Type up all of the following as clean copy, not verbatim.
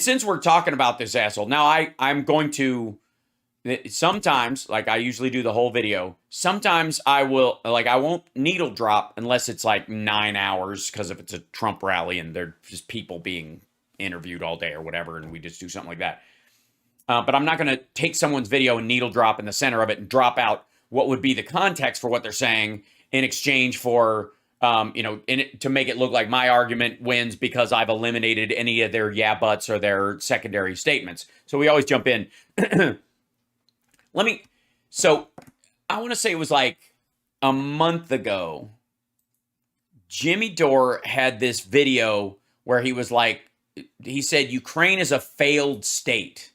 Since we're talking about this asshole, now I'm going to sometimes, like I usually do the whole video. Sometimes I won't needle drop unless it's like 9 hours, because if it's a Trump rally and they're just people being interviewed all day or whatever, and we just do something like that. But I'm not going to take someone's video and needle drop in the center of it and drop out what would be the context for what they're saying in exchange for, to make it look like my argument wins because I've eliminated any of their yeah buts or their secondary statements. So we always jump in. So I want to say it was like a month ago, Jimmy Dore had this video where he was like, he said, Ukraine is a failed state.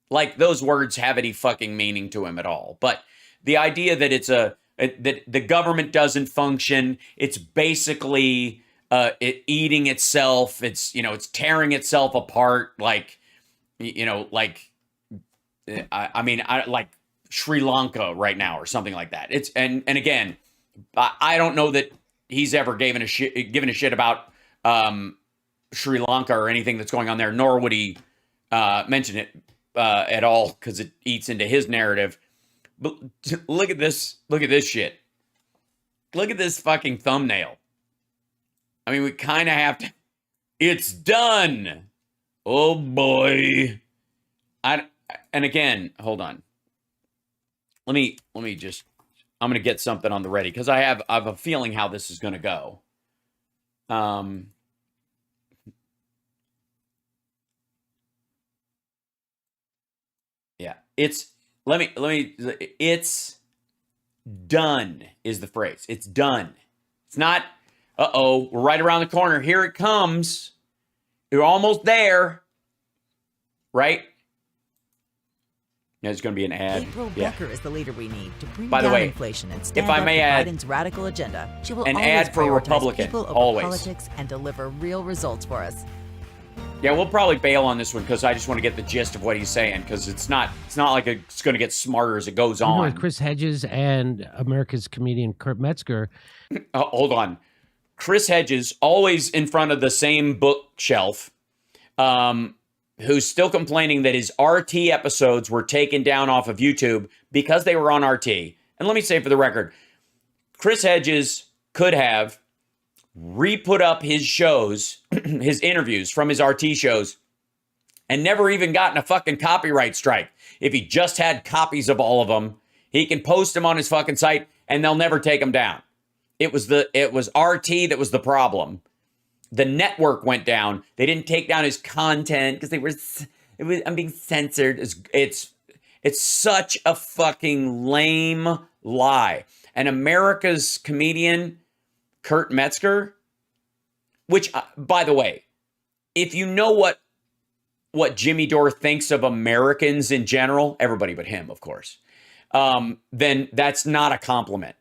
Like those words have any fucking meaning to him at all. But the idea that that the government doesn't function, it's basically eating itself. It's tearing itself apart. Like like Sri Lanka right now or something like that. It's and again, I don't know that he's ever given a shit about Sri Lanka or anything that's going on there, nor would he mention it at all, because it eats into his narrative. But look at this shit. Look at this fucking thumbnail. I mean, we kind of have to. It's done. Oh boy. And again, hold on. Let me just. I'm gonna get something on the ready because I have a feeling how this is gonna go. Yeah, it's done is the phrase. It's done. It's not, we're right around the corner. Here it comes. You're almost there. Right? There's going to be an ad. April Becker is the leader we need to bring By the down way, inflation and stand if I up may to add, Biden's radical agenda. She will an always ad for prioritize Republican, people over always. politics and deliver real results for us. Yeah, we'll probably bail on this one because I just want to get the gist of what he's saying, because it's not like it's going to get smarter as it goes on. With Chris Hedges and America's comedian Kurt Metzger. Hold on. Chris Hedges, always in front of the same bookshelf, who's still complaining that his RT episodes were taken down off of YouTube because they were on RT. And let me say for the record, Chris Hedges could have re-put up his shows, his interviews from his RT shows, and never even gotten a fucking copyright strike. If he just had copies of all of them, he can post them on his fucking site and they'll never take them down. It was RT that was the problem. The network went down. They didn't take down his content because I'm being censored. It's such a fucking lame lie. And America's comedian, Kurt Metzger, which, by the way, if you know what Jimmy Dore thinks of Americans in general, everybody but him, of course, then that's not a compliment.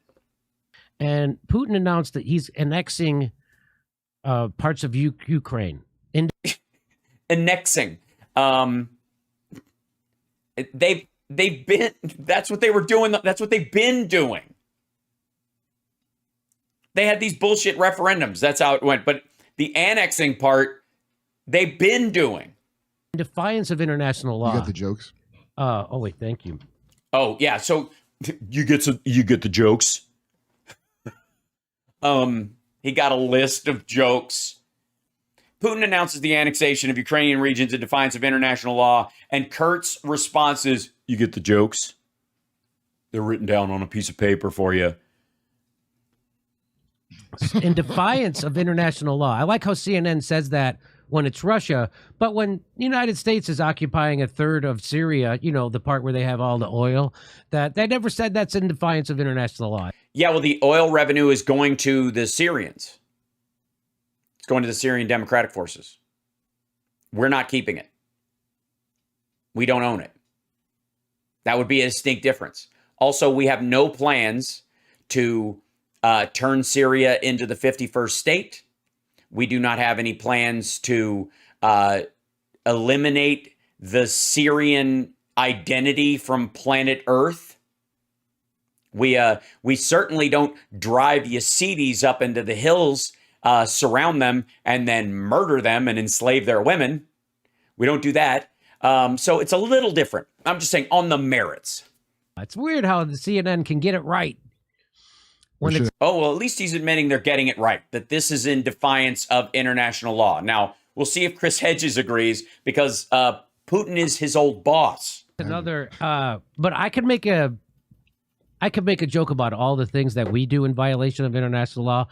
And Putin announced that he's annexing parts of Ukraine. Annexing. They've been. That's what they were doing. That's what they've been doing. They had these bullshit referendums. That's how it went. But the annexing part, they've been doing. In defiance of international law. You got the jokes? Oh, wait, thank you. Oh, yeah. So you get the jokes. He got a list of jokes. Putin announces the annexation of Ukrainian regions in defiance of international law. And Kurt's response is, you get the jokes? They're written down on a piece of paper for you. In defiance of international law. I like how CNN says that when it's Russia, but when the United States is occupying a third of Syria, the part where they have all the oil, that they never said that's in defiance of international law. Yeah, well, the oil revenue is going to the Syrians. It's going to the Syrian Democratic Forces. We're not keeping it. We don't own it. That would be a distinct difference. Also, we have no plans to turn Syria into the 51st state. We do not have any plans to eliminate the Syrian identity from planet Earth. We certainly don't drive Yazidis up into the hills surround them and then murder them and enslave their women. We don't do that. So it's a little different. I'm just saying on the merits. It's weird how the CNN can get it right. Oh, well, at least he's admitting they're getting it right, that this is in defiance of international law. Now, we'll see if Chris Hedges agrees, because Putin is his old boss. Another, but I could make a joke about all the things that we do in violation of international law.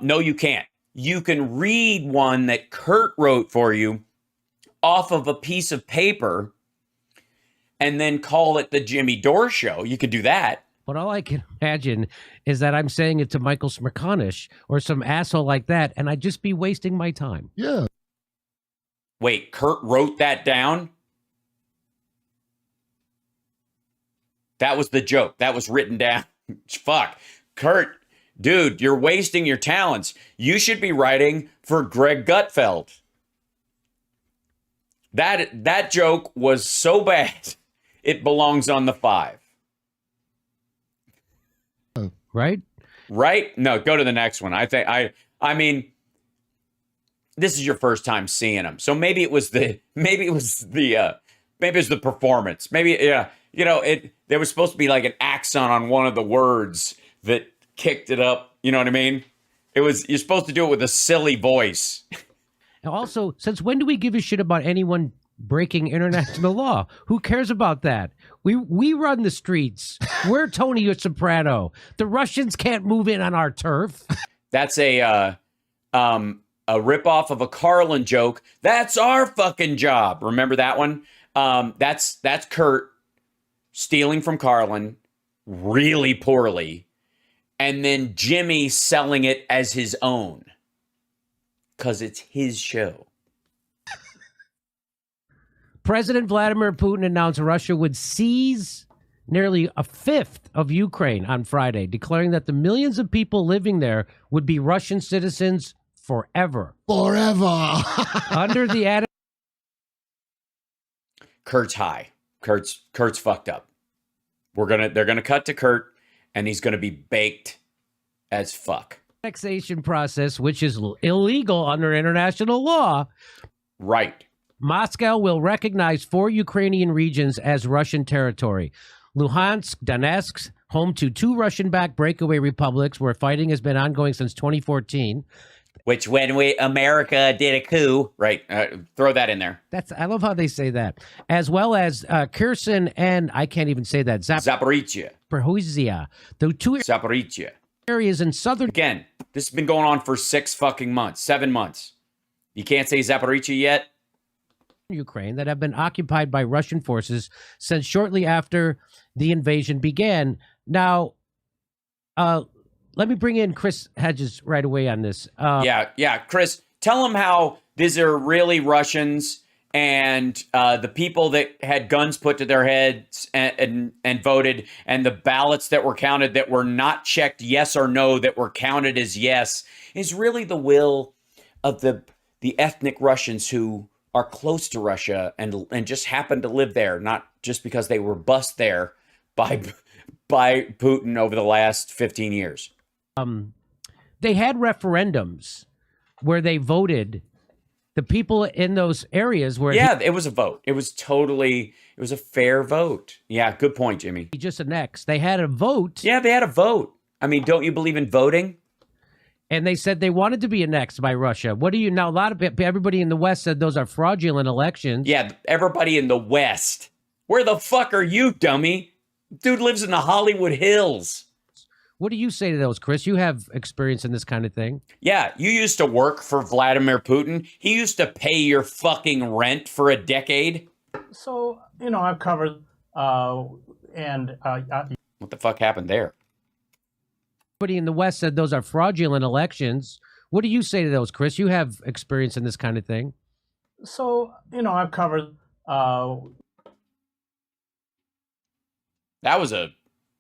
No, you can't. You can read one that Kurt wrote for you off of a piece of paper and then call it the Jimmy Dore Show. You could do that. But all I can imagine is that I'm saying it to Michael Smerconish or some asshole like that, and I'd just be wasting my time. Yeah. Wait, Kurt wrote that down? That was the joke. That was written down. Fuck. Kurt, dude, you're wasting your talents. You should be writing for Greg Gutfeld. That joke was so bad, it belongs on the 5. Right? Right? No, go to the next one. I mean, this is your first time seeing him. So maybe it was the performance. Maybe, yeah, you know, there was supposed to be like an accent on one of the words that kicked it up. You know what I mean? You're supposed to do it with a silly voice. And also, since when do we give a shit about anyone breaking international law? Who cares about that? We run the streets. We're Tony Soprano. The Russians can't move in on our turf. That's a ripoff of a Carlin joke. That's our fucking job. Remember that one? That's Kurt stealing from Carlin really poorly, and then Jimmy selling it as his own because it's his show. President Vladimir Putin announced Russia would seize nearly a fifth of Ukraine on Friday, declaring that the millions of people living there would be Russian citizens forever. Forever. Under the Kurt's high. Kurt's fucked up. They're gonna cut to Kurt, and he's gonna be baked as fuck. Annexation process, which is illegal under international law. Right. Moscow will recognize 4 Ukrainian regions as Russian territory. Luhansk, Donetsk, home to 2 Russian-backed breakaway republics where fighting has been ongoing since 2014. Which when America did a coup, right? Throw that in there. I love how they say that. As well as Kherson and I can't even say that. Zaporizhia. The 2 Zaporizhia. areas in southern. Again, this has been going on for 7 months. You can't say Zaporizhia yet? Ukraine that have been occupied by Russian forces since shortly after the invasion began. Now, let me bring in Chris Hedges right away on this. Yeah, Chris, tell them how these are really Russians and the people that had guns put to their heads and voted, and the ballots that were counted that were not checked yes or no that were counted as yes is really the will of the ethnic Russians who are close to Russia and just happen to live there, not just because they were bussed there by Putin over the last 15 years. They had referendums where they voted. The people in those areas where it was a vote. It was a fair vote. Yeah, good point, Jimmy. He just annexed. They had a vote. Yeah, they had a vote. I mean, don't you believe in voting? And they said they wanted to be annexed by Russia. What do you now? Everybody in the West said those are fraudulent elections. Yeah, everybody in the West. Where the fuck are you, dummy? Dude lives in the Hollywood Hills. What do you say to those, Chris? You have experience in this kind of thing. Yeah, you used to work for Vladimir Putin. He used to pay your fucking rent for a decade. So, I've covered, What the fuck happened there? Everybody in the West said those are fraudulent elections. What do you say to those, Chris? You have experience in this kind of thing. So, I've covered. That was a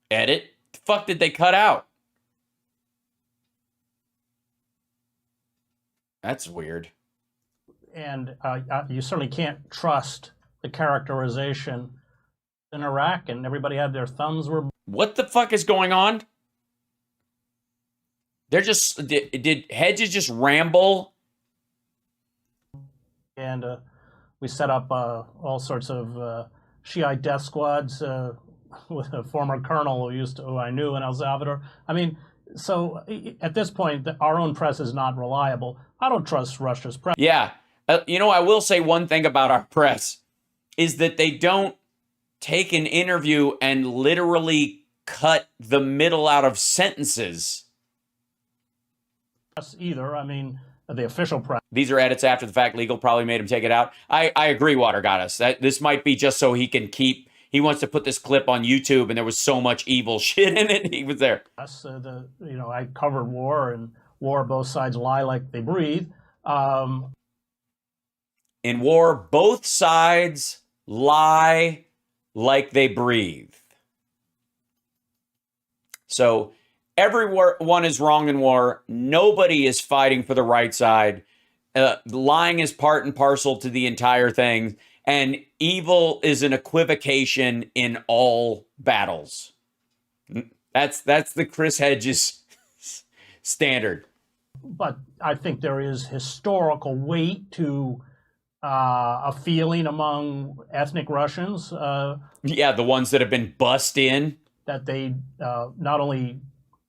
edit. The fuck did they cut out? That's weird. And you certainly can't trust the characterization in Iraq, and everybody had their thumbs were. What the fuck is going on? They're just, did Hedges just ramble? And we set up all sorts of Shiite death squads with a former colonel who I knew in El Salvador. I mean, so at this point, our own press is not reliable. I don't trust Russia's press. Yeah. I will say one thing about our press is that they don't take an interview and literally cut the middle out of sentences. Either. I mean, the official press. These are edits after the fact. Legal probably made him take it out. I agree, Water Goddess. That this might be just so he can keep. He wants to put this clip on YouTube, and there was so much evil shit in it. He was there. I covered war, and war, both sides lie like they breathe. In war, both sides lie like they breathe. So everyone is wrong in war. Nobody is fighting for the right side. Lying is part and parcel to the entire thing. And evil is an equivocation in all battles. That's the Chris Hedges standard. But I think there is historical weight to a feeling among ethnic Russians. The ones that have been bussed in. That they not only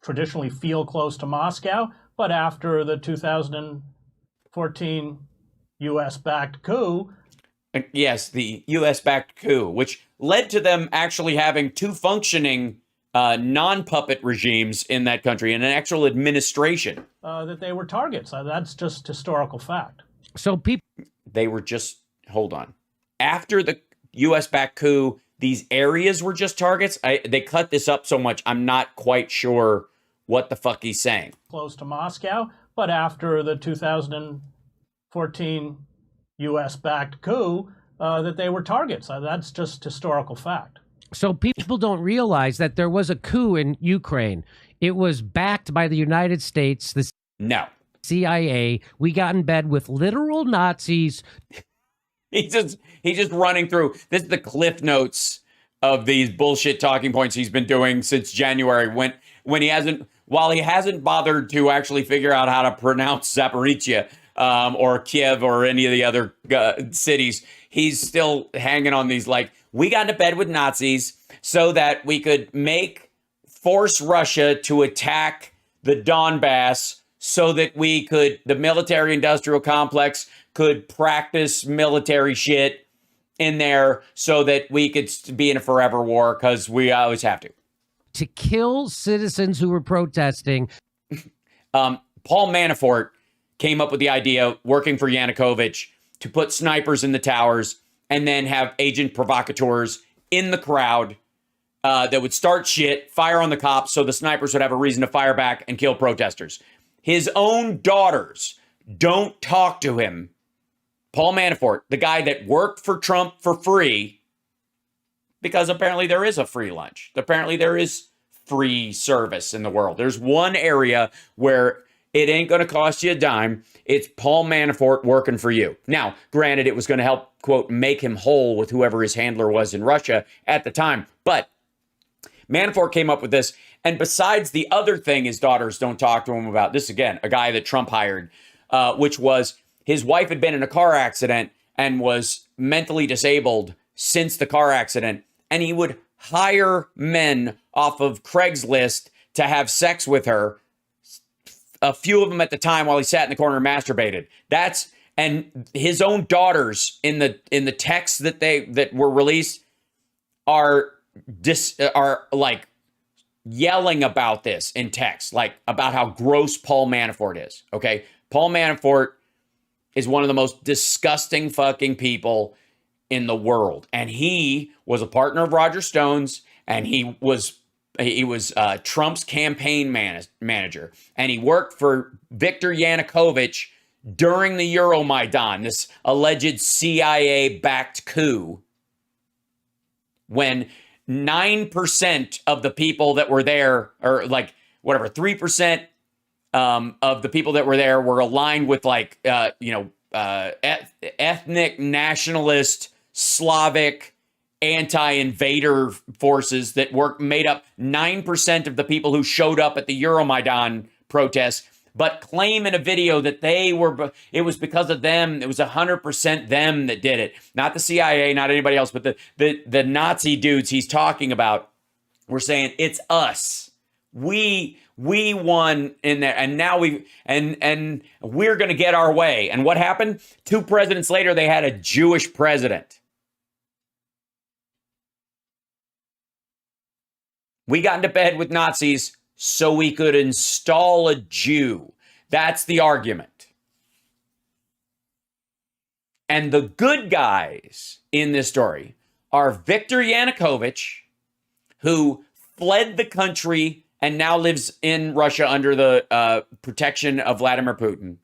traditionally feel close to Moscow, but after the 2014 U.S.-backed coup. Yes, the U.S.-backed coup, which led to them actually having two functioning non-puppet regimes in that country and an actual administration. That they were targets. That's just historical fact. So people... They were just, hold on. After the U.S.-backed coup, these areas were just targets. They cut this up so much, I'm not quite sure what the fuck he's saying. Close to Moscow, but after the 2014 U.S.-backed coup, that they were targets. That's just historical fact. So people don't realize that there was a coup in Ukraine. It was backed by the United States, the CIA. We got in bed with literal Nazis. He's just running through. This is the cliff notes of these bullshit talking points he's been doing since January when he hasn't bothered to actually figure out how to pronounce Zaporizhia or Kiev or any of the other cities. He's still hanging on these, like, we got into bed with Nazis so that we could force Russia to attack the Donbass so that the military industrial complex could practice military shit in there so that we could be in a forever war because we always have to. To kill citizens who were protesting. Paul Manafort came up with the idea, working for Yanukovych, to put snipers in the towers and then have agent provocateurs in the crowd that would start shit, fire on the cops so the snipers would have a reason to fire back and kill protesters. His own daughters don't talk to him. Paul Manafort, the guy that worked for Trump for free, because apparently there is a free lunch. Apparently there is free service in the world. There's one area where it ain't going to cost you a dime. It's Paul Manafort working for you. Now, granted, it was going to help, quote, make him whole with whoever his handler was in Russia at the time. But Manafort came up with this. And besides the other thing his daughters don't talk to him about, this again, a guy that Trump hired, which was his wife had been in a car accident and was mentally disabled since the car accident. And he would hire men off of Craigslist to have sex with her. A few of them at the time while he sat in the corner and masturbated. And his own daughters in the texts that were released are like yelling about this in text, like about how gross Paul Manafort is. Okay. Paul Manafort is one of the most disgusting fucking people in the world. And he was a partner of Roger Stone's, and he was Trump's campaign manager. And he worked for Viktor Yanukovych during the Euromaidan, this alleged CIA-backed coup, when 9% of the people that were there, or like whatever, 3% of the people that were there were aligned with ethnic nationalist Slavic anti-invader forces that made up 9% of the people who showed up at the Euromaidan protests, but claim in a video that it was because of them. It was 100% them that did it. Not the CIA, not anybody else, but the Nazi dudes he's talking about were saying it's us. We won in there, and now we're going to get our way. And what happened? 2 presidents later, they had a Jewish president. We got into bed with Nazis so we could install a Jew. That's the argument. And the good guys in this story are Viktor Yanukovych, who fled the country and now lives in Russia under the protection of Vladimir Putin,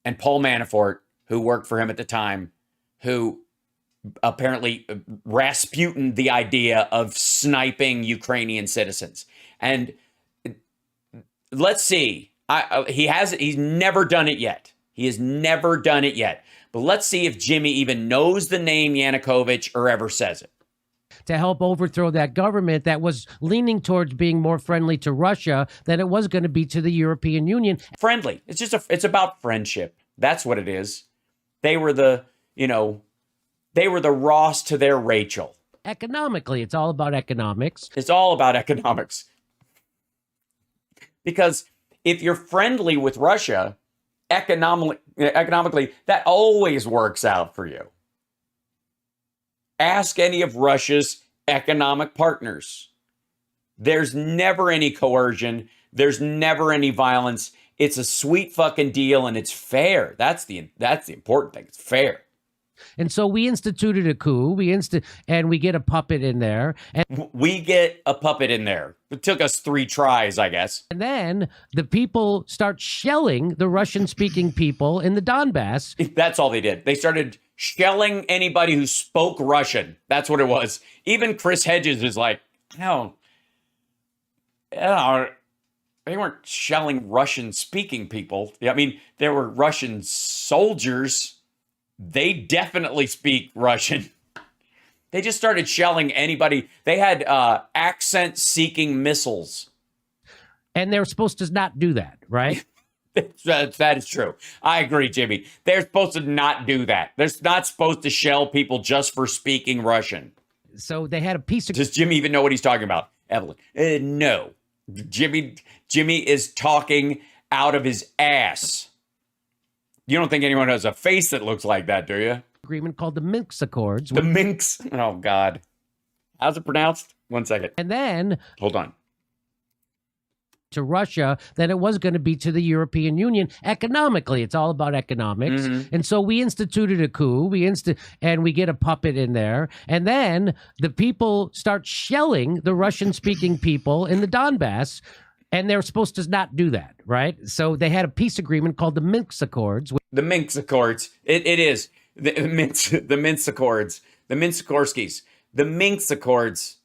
and Paul Manafort, who worked for him at the time, who apparently Rasputin the idea of sniping Ukrainian citizens. And let's see. He's never done it yet. He has never done it yet. But let's see if Jimmy even knows the name Yanukovych or ever says it. To help overthrow that government that was leaning towards being more friendly to Russia than it was going to be to the European Union. Friendly. It's about friendship. That's what it is. They were the Ross to their Rachel. Economically, it's all about economics. It's all about economics. Because if you're friendly with Russia, economically, that always works out for you. Ask any of Russia's economic partners. There's never any coercion. There's never any violence. It's a sweet fucking deal, and it's fair. That's the important thing. It's fair. And so we instituted a coup. And we get a puppet in there. And we get a puppet in there. It took us 3 tries, I guess. And then the people start shelling the Russian-speaking people in the Donbass. That's all they did. They started shelling anybody who spoke Russian. That's what it was. Even Chris Hedges is like, no, they weren't shelling Russian-speaking people. I mean, there were Russian soldiers. They definitely speak Russian. They just started shelling anybody. They had accent-seeking missiles. And they're supposed to not do that, right? That is true. I agree, Jimmy. They're supposed to not do that. They're not supposed to shell people just for speaking Russian. So they had a piece of... Does Jimmy even know what he's talking about, Evelyn? No. Jimmy is talking out of his ass. You don't think anyone has a face that looks like that, do you? Agreement called the Minsk Accords. The Minsk? Oh, God. How's it pronounced? 1 second. And then... Hold on. To Russia than it was going to be to the European Union. Economically, it's all about economics. Mm-hmm. And so we instituted a coup. And we get a puppet in there. And then the people start shelling the Russian-speaking people in the Donbass. And they're supposed to not do that, right? So they had a peace agreement called the Minsk Accords. The Minsk Accords. It is. The Minsk Accords. The Minsk-Korskis. The Minsk Accords.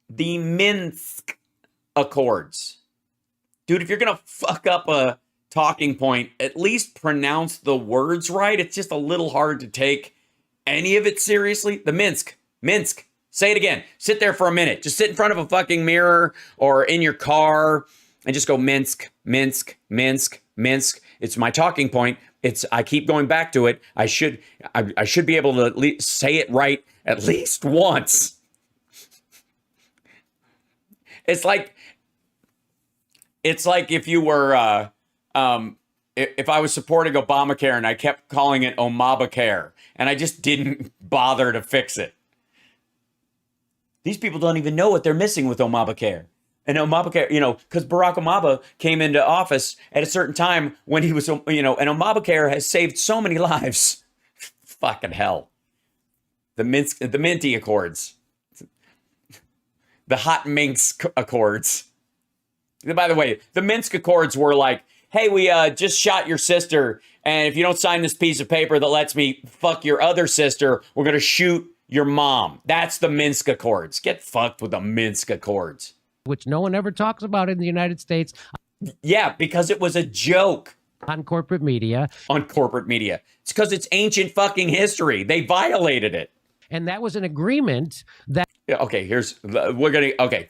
The Minsk Accords. Dude, if you're going to fuck up a talking point, at least pronounce the words right. It's just a little hard to take any of it seriously. The Minsk. Say it again. Sit there for a minute. Just sit in front of a fucking mirror or in your car and just go Minsk. It's my talking point. I keep going back to it. I should be able to at least say it right at least once. It's like if you were if I was supporting Obamacare and I kept calling it Omabacare and I just didn't bother to fix it. These people don't even know what they're missing with Omabacare. And Omabacare, because Barack Obama came into office at a certain time when he was, and Omabacare has saved so many lives. Fucking hell. The Minty Accords. The Hot Minsk Accords. By the way, the Minsk Accords were like, hey, we just shot your sister, and if you don't sign this piece of paper that lets me fuck your other sister, we're going to shoot your mom. That's the Minsk Accords. Get fucked with the Minsk Accords. Which no one ever talks about in the United States. Yeah, because it was a joke. On corporate media. It's because it's ancient fucking history. They violated it. And that was an agreement that... Okay,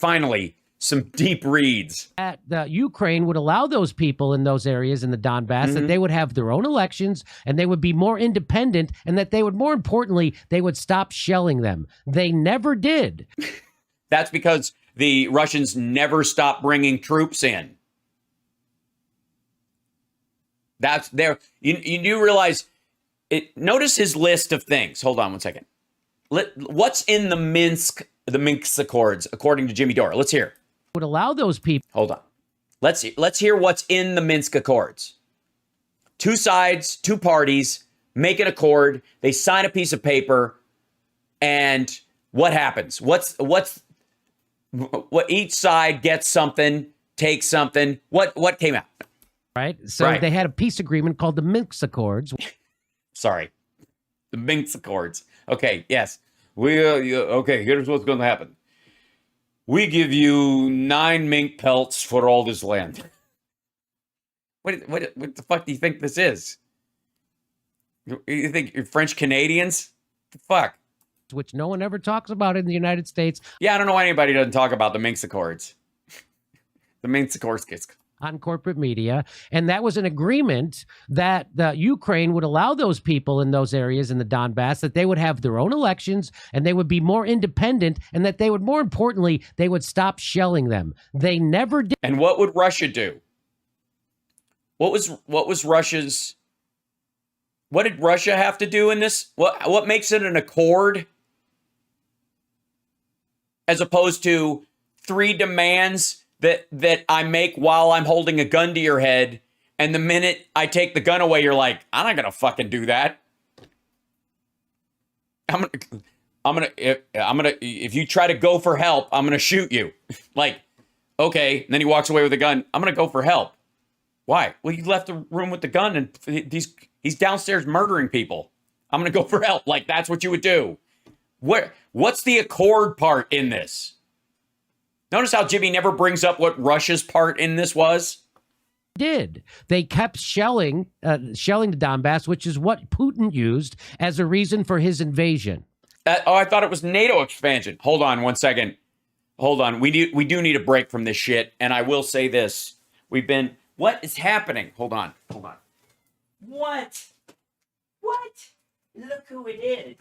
finally, some deep reads. That Ukraine would allow those people in those areas in the Donbass that they would have their own elections and they would be more independent, and that they would, more importantly, they would stop shelling them. They never did. That's because the Russians never stopped bringing troops in. That's there. You do realize it. Notice his list of things. Hold on one second. What's in the Minsk Accords, according to Jimmy Dore? Let's hear. Would allow those people. Hold on. Let's hear what's in the Minsk Accords. Two sides, two parties make an accord. They sign a piece of paper, and what happens? What each side gets something, takes something. What came out? Right. So they had a peace agreement called the Minsk Accords. Sorry, the Minsk Accords. Okay. Yes. Okay. Here's what's going to happen. We give you 9 mink pelts for all this land. What the fuck do you think this is? You think you're French Canadians? The fuck? Which no one ever talks about in the United States. Yeah, I don't know why anybody doesn't talk about the Minsk Accords. The Minsk Accords. On corporate media, and that was an agreement that the Ukraine would allow those people in those areas in the Donbass that they would have their own elections and they would be more independent, and that they would, more importantly, they would stop shelling them. They never did. And what would Russia do? What was Russia's? What did Russia have to do in this? What makes it an accord as opposed to 3 demands that I make while I'm holding a gun to your head, and the minute I take the gun away, you're like, I'm not gonna fucking do that. If you try to go for help, I'm gonna shoot you. Like, okay. And then he walks away with a gun. I'm gonna go for help. Why? Well, you left the room with the gun, and he's downstairs murdering people. I'm gonna go for help. Like, that's what you would do. What's the accord part in this? Notice how Jimmy never brings up what Russia's part in this was? They kept shelling the Donbass, which is what Putin used as a reason for his invasion. I thought it was NATO expansion. Hold on one second. Hold on. We do need a break from this shit. And I will say this. What is happening? Hold on. What? Look who it is.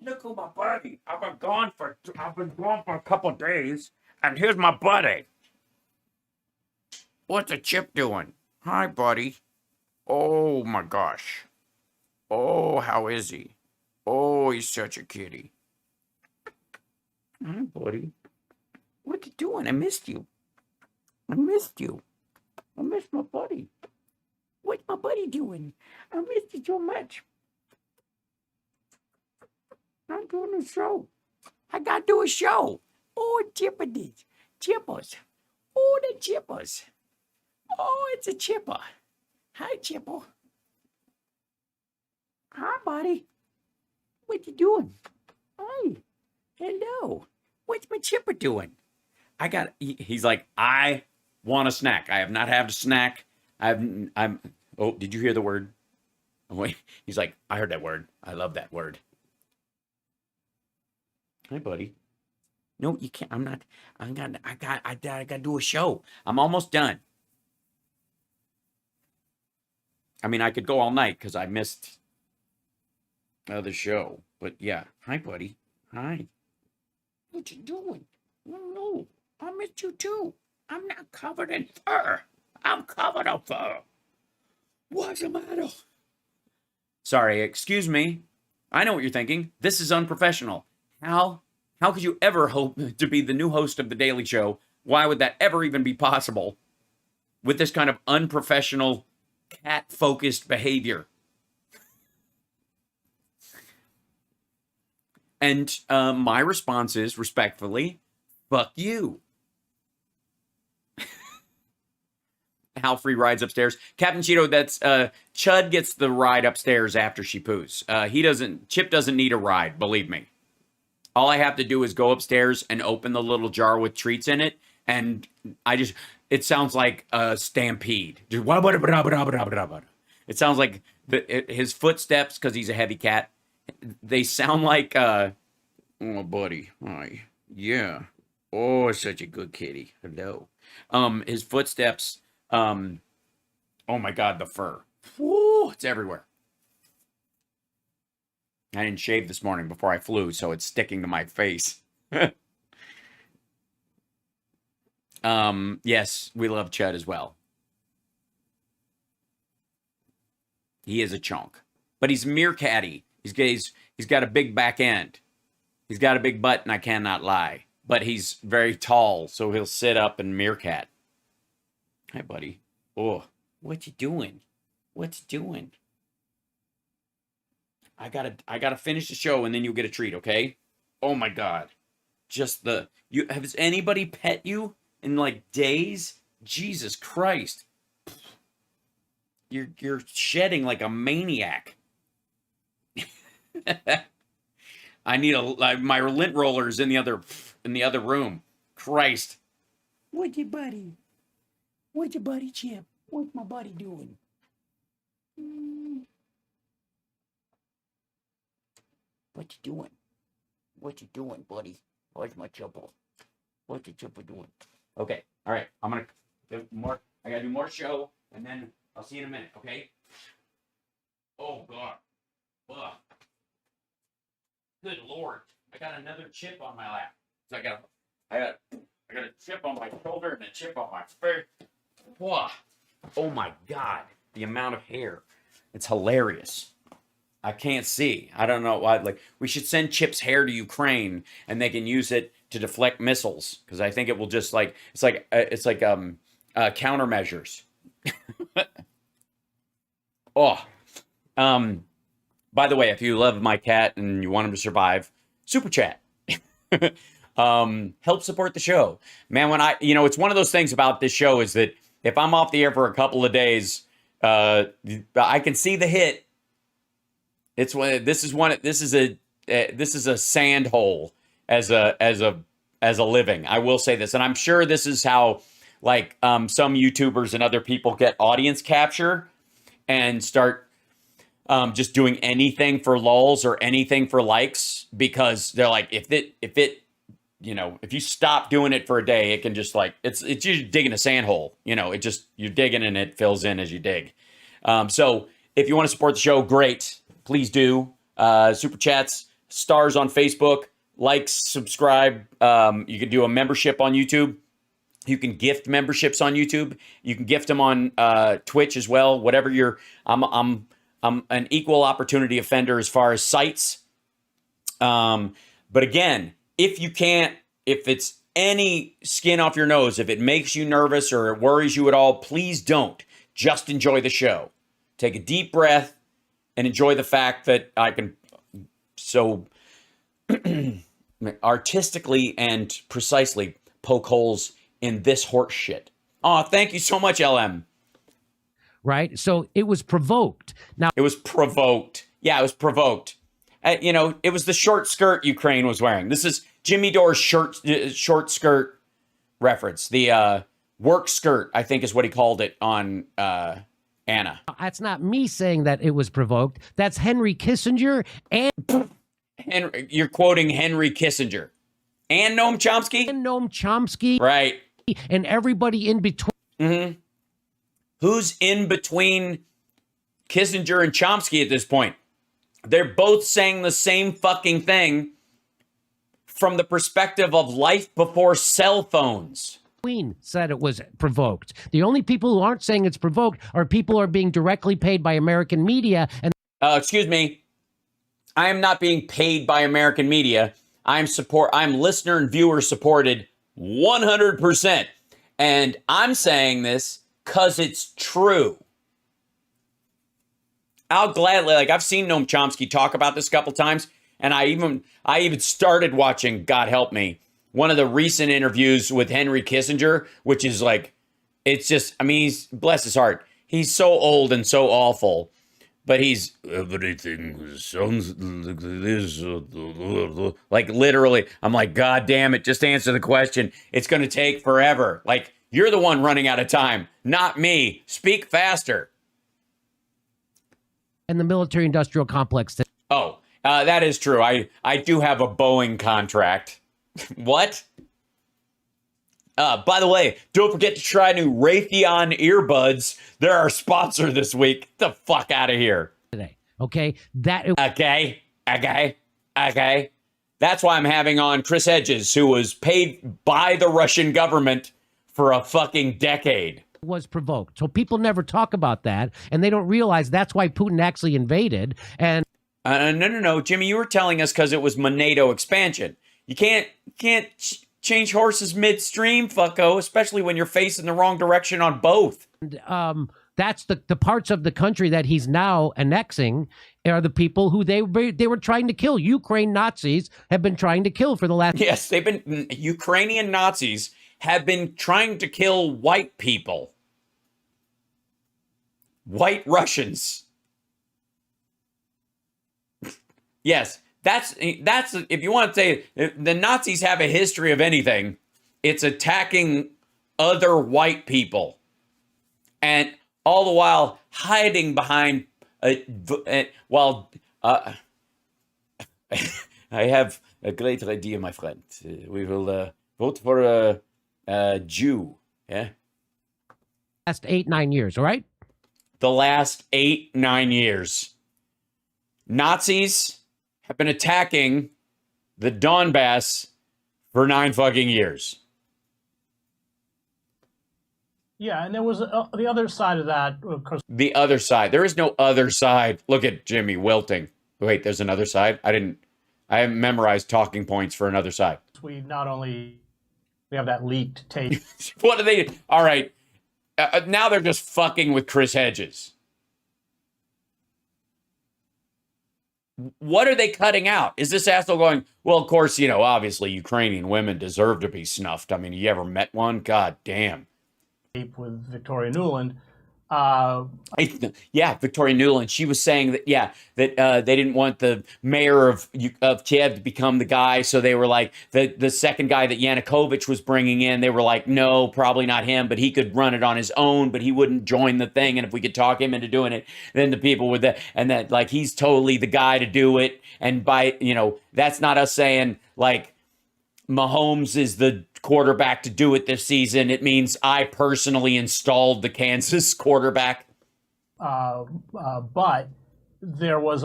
Look who my buddy. I've been gone for a couple of days. And here's my buddy. What's the chip doing? Hi, buddy. Oh, my gosh. Oh, how is he? Oh, he's such a kitty. Hi, buddy. What you doing? I missed you. I missed my buddy. What's my buddy doing? I missed you so much. I'm doing a show. I got to do a show. Oh, chippers. Oh, the chippers. Oh, it's a chipper. Hi, Chipper. Hi, buddy. What you doing? Hi. Hello. What's my chipper doing? He's like, I want a snack. I have not had a snack. Oh, did you hear the word? Oh, wait. He's like, I heard that word. I love that word. Hi, buddy. No, you can't. I gotta do a show. I'm almost done. I mean, I could go all night because I missed the show. But yeah. Hi, buddy. Hi. What you doing? No, I missed you too. I'm not covered in fur. I'm covered in fur. What's the matter? Sorry, excuse me. I know what you're thinking. This is unprofessional. How could you ever hope to be the new host of The Daily Show? Why would that ever even be possible with this kind of unprofessional, cat-focused behavior? And my response is, respectfully, fuck you. Hal Free rides upstairs. Captain Cheeto, that's Chud gets the ride upstairs after she poos. Chip doesn't need a ride, believe me. All I have to do is go upstairs and open the little jar with treats in it, and it sounds like a stampede. It sounds like his footsteps, because he's a heavy cat, they sound like, oh, buddy, hi, yeah, Oh, such a good kitty. Hello. His footsteps. Oh my God, the fur. Woo, it's everywhere. I didn't shave this morning before I flew, so it's sticking to my face. Yes, we love Chud as well. He is a chunk, but he's meerkatty. He's got a big back end. He's got a big butt, and I cannot lie. But he's very tall, so he'll sit up and meerkat. Hi, buddy. Oh, what you doing? What you doing? I gotta finish the show, and then you'll get a treat, okay? Oh my God, has anybody pet you in like days? Jesus Christ, you're shedding like a maniac. I need my lint rollers in the other room. Christ. What your buddy? What your buddy, Chip? What's my buddy doing? What you doing? What you doing, buddy? Where's my chipple? What's your chipple doing? Okay, all right. I'm gonna do more. I gotta do more show, and then I'll see you in a minute. Okay? Oh God. Ugh. Good Lord. I got another chip on my lap. So I got a chip on my shoulder and a chip on my face. Whoa. Oh my God. The amount of hair. It's hilarious. I can't see. I don't know why. Like, we should send Chip's hair to Ukraine and they can use it to deflect missiles. Because I think it will just like, it's like countermeasures. Oh. By the way, if you love my cat and you want him to survive, super chat. Help support the show. Man, it's one of those things about this show is that if I'm off the air for a couple of days, I can see the hit. This is a sand hole as a living. I will say this, and I'm sure this is how some YouTubers and other people get audience capture and start just doing anything for lulz or anything for likes, because they're like, if you stop doing it for a day, it can just it's you digging a sand hole, you're digging and it fills in as you dig. So if you want to support the show, great, please do. Super chats, stars on Facebook, likes, subscribe. You can do a membership on YouTube. You can gift memberships on YouTube. You can gift them on Twitch as well. Whatever I'm an equal opportunity offender as far as sites. But again, if it's any skin off your nose, if it makes you nervous or it worries you at all, please don't. Just enjoy the show. Take a deep breath and enjoy the fact that I can so artistically and precisely poke holes in this horse shit. Oh, thank you so much, LM. Right? So it was provoked. Now it was provoked. Yeah, it was provoked. It was the short skirt Ukraine was wearing. This is Jimmy Dore's short skirt reference. The work skirt, I think, is what he called it on Anna. That's not me saying that it was provoked. That's Henry Kissinger and you're quoting Henry Kissinger and Noam Chomsky. And Noam Chomsky, right? And everybody in between. Mm-hmm. Who's in between Kissinger and Chomsky at this point? They're both saying the same fucking thing from the perspective of life before cell phones. Queen said it was provoked. The only people who aren't saying it's provoked are people who are being directly paid by American media. And excuse me, I am not being paid by American media. I'm listener and viewer supported 100%. And I'm saying this because it's true. I'll gladly, I've seen Noam Chomsky talk about this a couple times, and I even started watching, God help me, one of the recent interviews with Henry Kissinger, which is it's just, he's, bless his heart, he's so old and so awful, but he's, everything sounds like this, literally, I'm like, God damn it, just answer the question. It's going to take forever. You're the one running out of time, not me. Speak faster. And the military-industrial complex. That is true. I do have a Boeing contract. What? By the way, don't forget to try new Raytheon earbuds. They're our sponsor this week. Get the fuck out of here. Today, okay? Okay. That's why I'm having on Chris Hedges, who was paid by the Russian government for a fucking decade. Was provoked. So people never talk about that, and they don't realize that's why Putin actually invaded. And No, Jimmy, you were telling us because it was NATO expansion. You can't change horses midstream, fucko, especially when you're facing the wrong direction on both. that's the parts of the country that he's now annexing are the people who they were trying to kill. Ukraine Nazis have been trying to kill for the last. Yes, Ukrainian Nazis have been trying to kill white people. White Russians. Yes, that's if you want to say the Nazis have a history of anything, it's attacking other white people. And all the while hiding behind I have a great idea, my friend. We will vote for a Jew. Yeah. Last 8-9 years, all right? The last 8-9 years. Nazis have been attacking the Donbass for 9 fucking years. Yeah, and there was the other side of that. Of course, The other side. There is no other side. Look at Jimmy wilting. Wait, there's another side? I haven't memorized talking points for another side. we have that leaked tape. What are they? All right. Now they're just fucking with Chris Hedges. What are they cutting out? Is this asshole going, well, of course, obviously Ukrainian women deserve to be snuffed. I mean, you ever met one? God damn. With Victoria Nuland. Yeah, Victoria Nuland. She was saying that, that they didn't want the mayor of Kiev to become the guy. So they were like, the second guy that Yanukovych was bringing in, they were like, no, probably not him, but he could run it on his own, but he wouldn't join the thing. And if we could talk him into doing it, then the people would, and that like, he's totally the guy to do it. And that's not us saying like Mahomes is the quarterback to do it this season. It means I personally installed the Kansas quarterback. But there was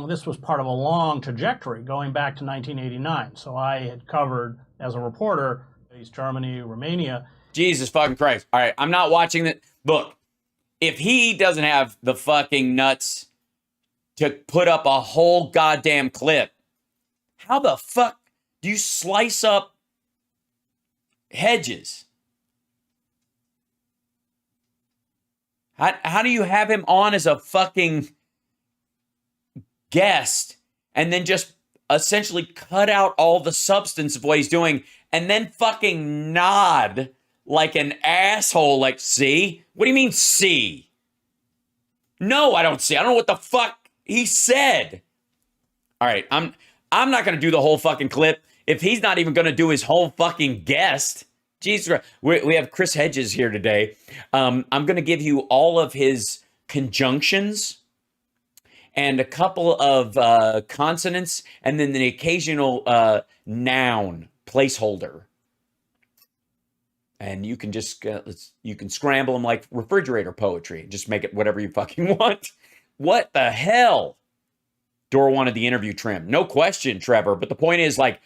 this was part of a long trajectory going back to 1989. So I had covered as a reporter East Germany, Romania. Jesus fucking Christ. All right, I'm not watching that. Look, if he doesn't have the fucking nuts to put up a whole goddamn clip, how the fuck do you slice up Hedges? How do you have him on as a fucking guest and then just essentially cut out all the substance of what he's doing and then fucking nod like an asshole like, see? What do you mean, see? No, I don't see. I don't know what the fuck he said. All right, I'm not going to do the whole fucking clip. If he's not even going to do his whole fucking guest, Jesus, we have Chris Hedges here today. I'm going to give you all of his conjunctions and a couple of consonants and then the occasional noun placeholder. And you can just, you can scramble them like refrigerator poetry. Just make it whatever you fucking want. What the hell? Dore wanted the interview trimmed. No question, Trevor. But the point is, like,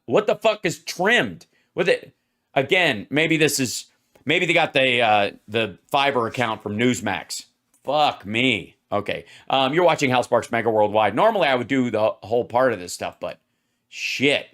what the fuck is trimmed with it? Again, maybe they got the Fiverr account from Newsmax. Fuck me. Okay. You're watching Hal Sparks Mega Worldwide. Normally I would do the whole part of this stuff, but shit.